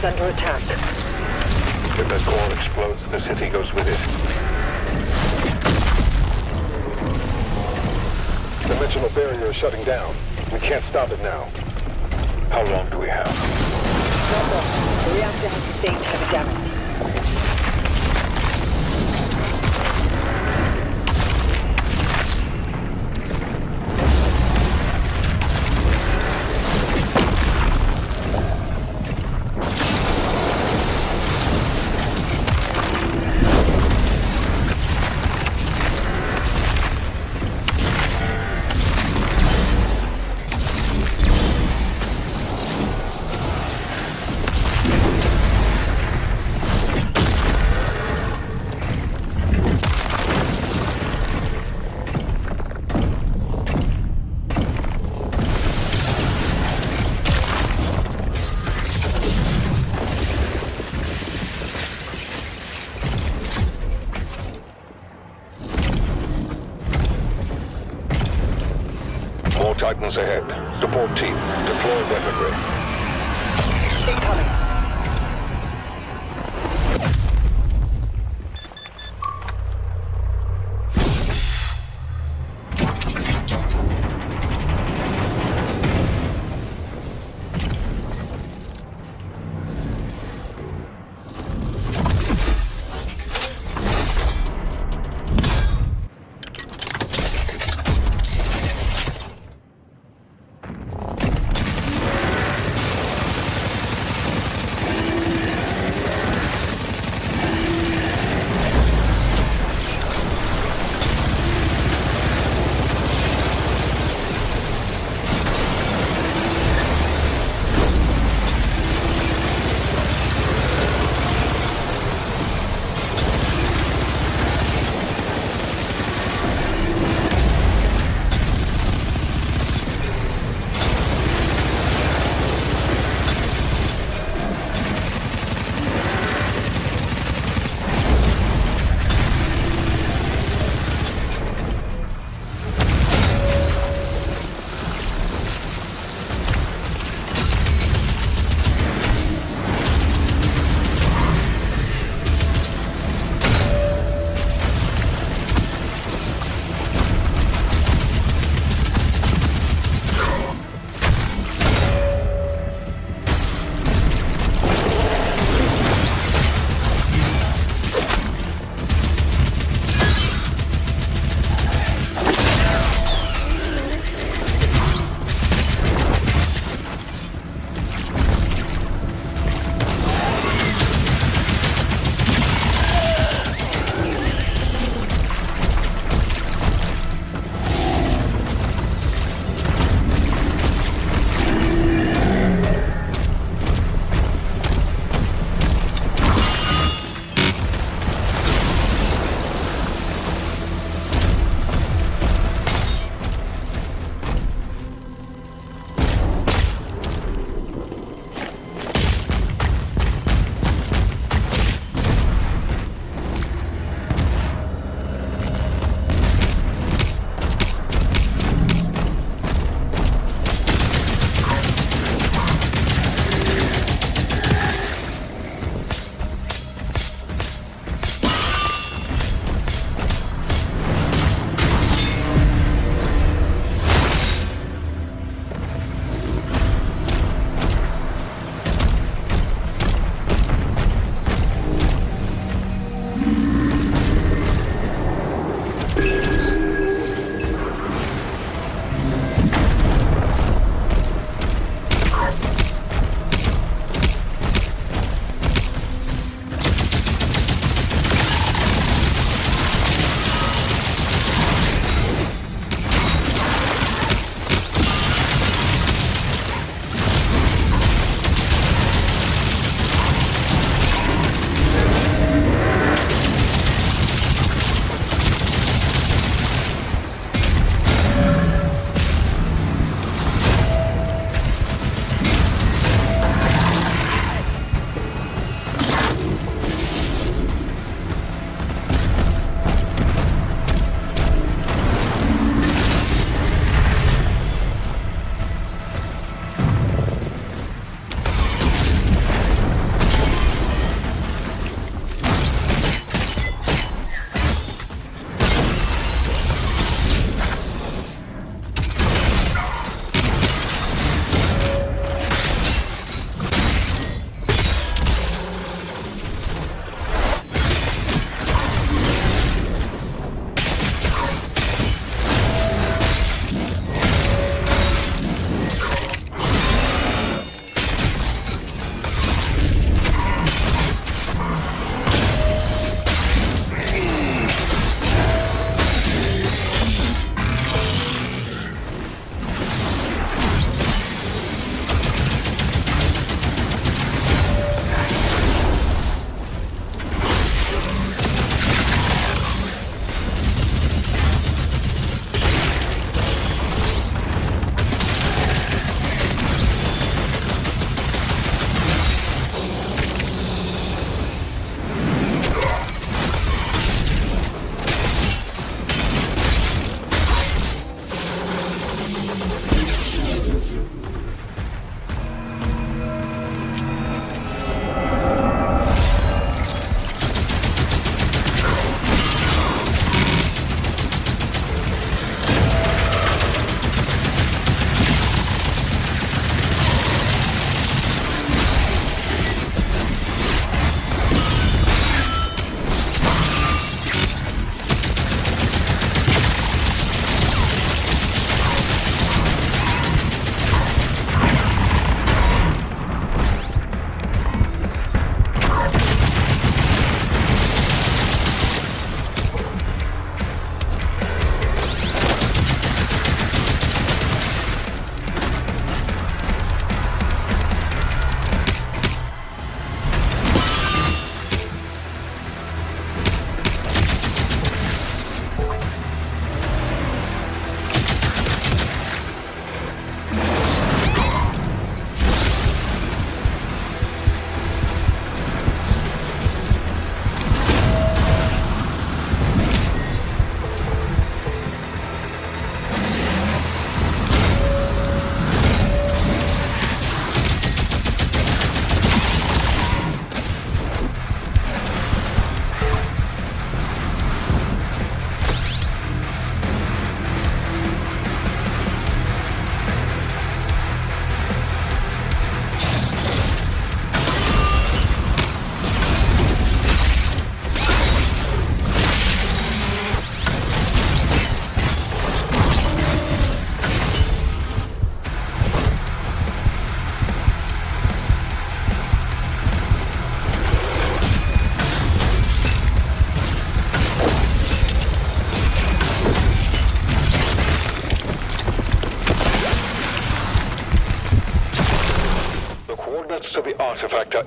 is under attack. If that core explodes, the city goes with it. The dimensional barrier is shutting down. We can't stop it now. How long do we have? Not long. The reactor has sustained heavy damage. Titans ahead. Support team. Deploy weaponry. Incoming.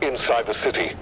inside the city.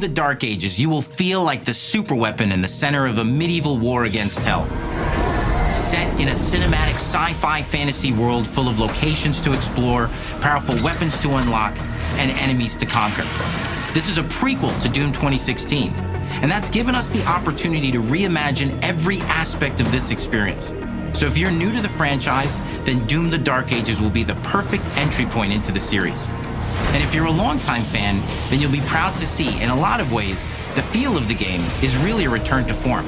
the Dark Ages, you will feel like the superweapon in the center of a medieval war against hell. Set in a cinematic sci-fi fantasy world full of locations to explore, powerful weapons to unlock, and enemies to conquer. This is a prequel to Doom 2016, and that's given us the opportunity to reimagine every aspect of this experience. So if you're new to the franchise, then Doom the Dark Ages will be the perfect entry point into the series. And if you're a longtime fan, then you'll be proud to see, in a lot of ways, the feel of the game is really a return to form.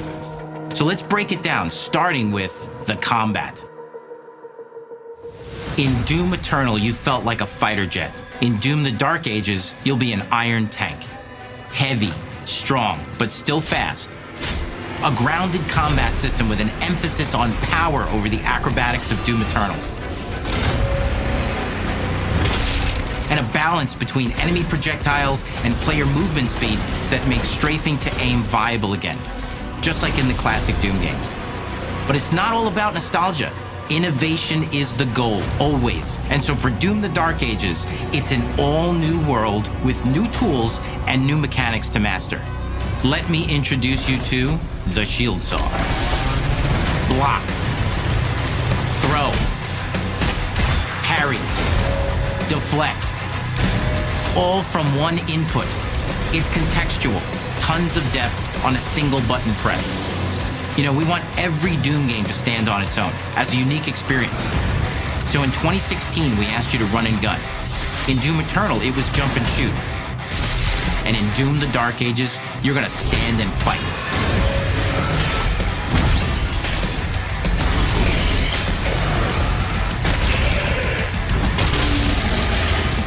So let's break it down, starting with the combat. In Doom Eternal, you felt like a fighter jet. In Doom the Dark Ages, you'll be an iron tank. Heavy, strong, but still fast. A grounded combat system with an emphasis on power over the acrobatics of Doom Eternal. And a balance between enemy projectiles and player movement speed that makes strafing to aim viable again, just like in the classic Doom games. But it's not all about nostalgia. Innovation is the goal, always. And so for Doom the Dark Ages, it's an all-new world with new tools and new mechanics to master. Let me introduce you to the shield saw. Block. Throw. Parry. Deflect. All from one input. It's contextual, tons of depth on a single button press. You know, we want every Doom game to stand on its own as a unique experience. So in 2016, we asked you to run and gun. In Doom Eternal, it was jump and shoot. And in Doom the Dark Ages, you're gonna stand and fight.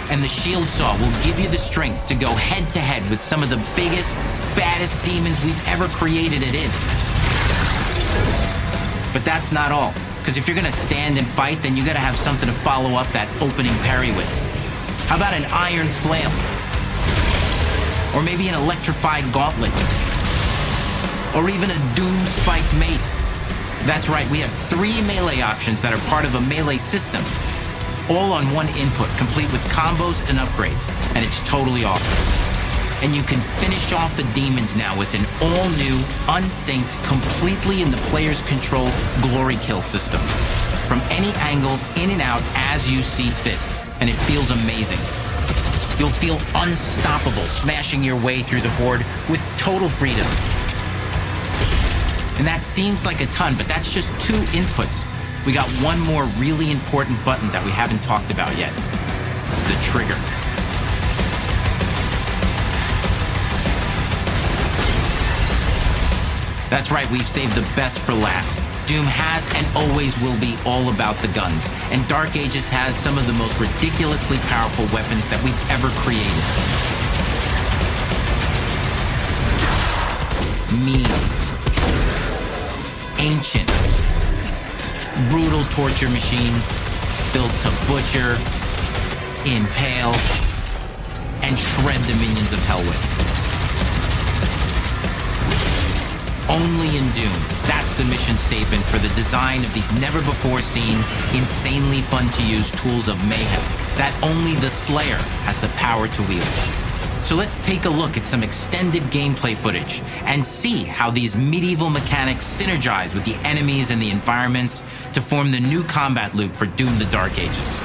And the shield saw will give you the strength to go head to head with some of the biggest, baddest demons we've ever created at id. But that's not all, because if you're gonna stand and fight, then you gotta have something to follow up that opening parry with. How about an iron flail? Or maybe an electrified gauntlet? Or even a Doom spiked mace? That's right, we have 3 melee options that are part of a melee system, all on one input, complete with combos and upgrades, and it's totally awesome. And you can finish off the demons now with an all-new, unsynced, completely in the player's control glory kill system. From any angle, in and out, as you see fit. And it feels amazing. You'll feel unstoppable, smashing your way through the horde with total freedom. And that seems like a ton, but that's just 2 inputs. We got one more really important button that we haven't talked about yet. The trigger. That's right, we've saved the best for last. Doom has and always will be all about the guns, and Dark Ages has some of the most ridiculously powerful weapons that we've ever created. Mean. Ancient. Brutal torture machines, built to butcher, impale, and shred the minions of hell with. Only in Doom, that's the mission statement for the design of these never-before-seen, insanely fun-to-use tools of mayhem that only the Slayer has the power to wield. So let's take a look at some extended gameplay footage and see how these medieval mechanics synergize with the enemies and the environments to form the new combat loop for Doom the Dark Ages.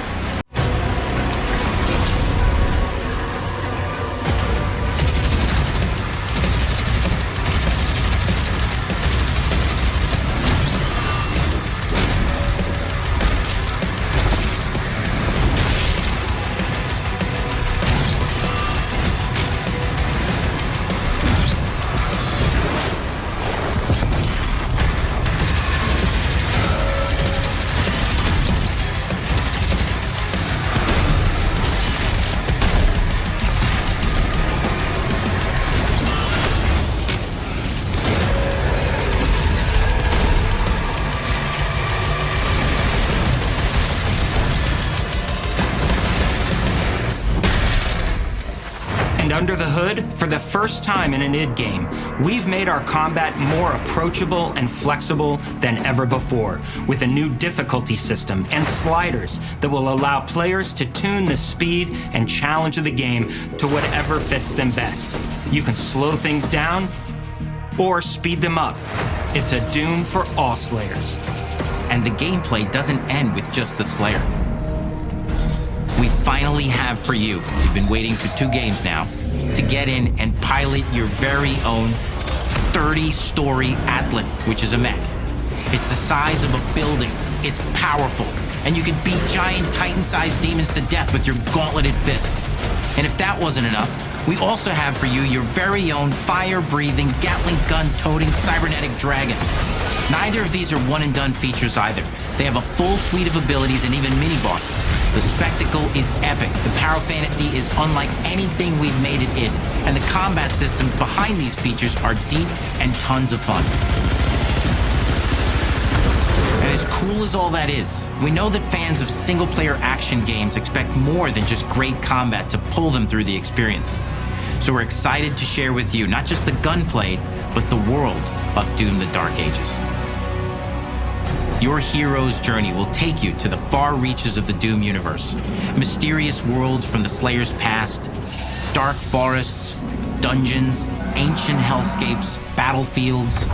hood, for the first time in an id game, we've made our combat more approachable and flexible than ever before, with a new difficulty system and sliders that will allow players to tune the speed and challenge of the game to whatever fits them best. You can slow things down or speed them up. It's a Doom for all Slayers. And the gameplay doesn't end with just the Slayer. We finally have for you, you've been waiting for 2 games now, to get in and pilot your very own 30-story Atlas, which is a mech. It's the size of a building, it's powerful, and you can beat giant Titan-sized demons to death with your gauntleted fists. And if that wasn't enough, we also have for you your very own fire-breathing, Gatling gun-toting cybernetic dragon. Neither of these are one-and-done features either. They have a full suite of abilities and even mini-bosses. The spectacle is epic. The Power Fantasy is unlike anything we've made it in. And the combat systems behind these features are deep and tons of fun. And as cool as all that is, we know that fans of single-player action games expect more than just great combat to pull them through the experience. So we're excited to share with you not just the gunplay, but the world of Doom: The Dark Ages. Your hero's journey will take you to the far reaches of the Doom universe. Mysterious worlds from the Slayer's past, dark forests, dungeons, ancient hellscapes, battlefields,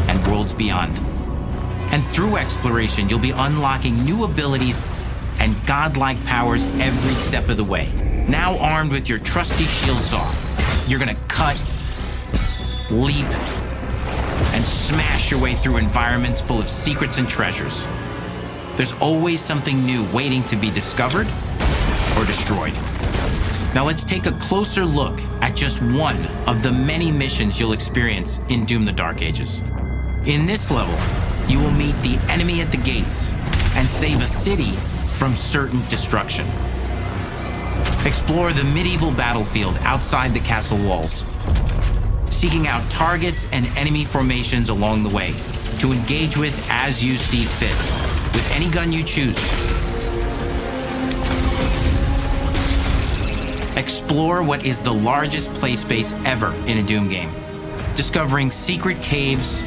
and worlds beyond. And through exploration, you'll be unlocking new abilities and godlike powers every step of the way. Now armed with your trusty shield saw, you're gonna cut, leap, and smash your way through environments full of secrets and treasures. There's always something new waiting to be discovered or destroyed. Now let's take a closer look at just one of the many missions you'll experience in Doom: The Dark Ages. In this level, you will meet the enemy at the gates and save a city from certain destruction. Explore the medieval battlefield outside the castle walls, seeking out targets and enemy formations along the way to engage with as you see fit, with any gun you choose. Explore what is the largest play space ever in a Doom game, discovering secret caves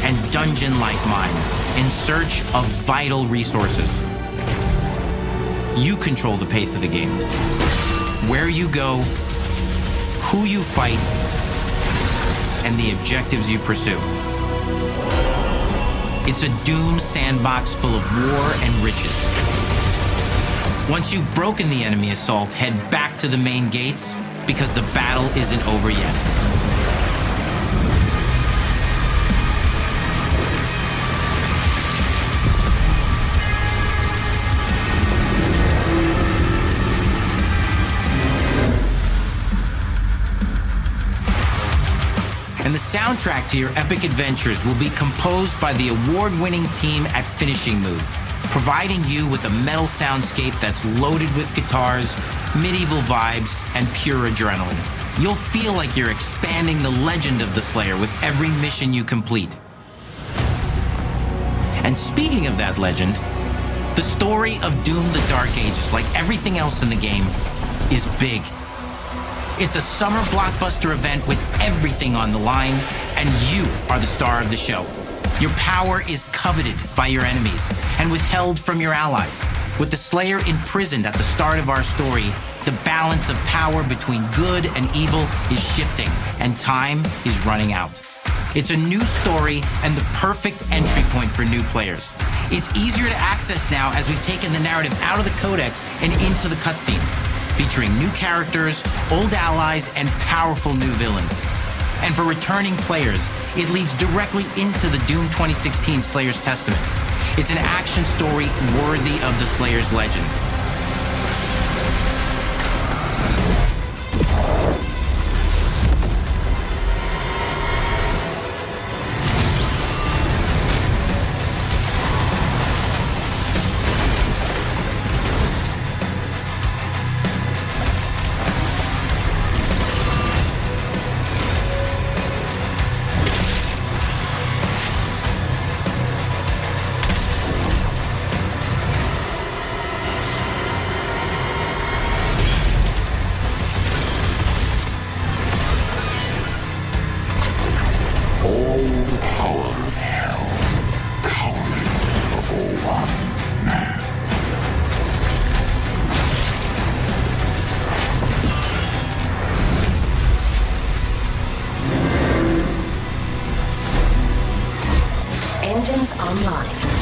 and dungeon-like mines in search of vital resources. You control the pace of the game, where you go, who you fight, and the objectives you pursue. It's a Doom sandbox full of war and riches. Once you've broken the enemy assault, head back to the main gates, because the battle isn't over yet. And the soundtrack to your epic adventures will be composed by the award-winning team at Finishing Move, providing you with a metal soundscape that's loaded with guitars, medieval vibes, and pure adrenaline. You'll feel like you're expanding the legend of the Slayer with every mission you complete. And speaking of that legend, the story of Doom: The Dark Ages, like everything else in the game, is big. It's a summer blockbuster event with everything on the line, and you are the star of the show. Your power is coveted by your enemies and withheld from your allies. With the Slayer imprisoned at the start of our story, the balance of power between good and evil is shifting, and time is running out. It's a new story and the perfect entry point for new players. It's easier to access now as we've taken the narrative out of the codex and into the cutscenes, featuring new characters, old allies, and powerful new villains. And for returning players, it leads directly into the Doom 2016 Slayer's Testaments. It's an action story worthy of the Slayer's legend. online.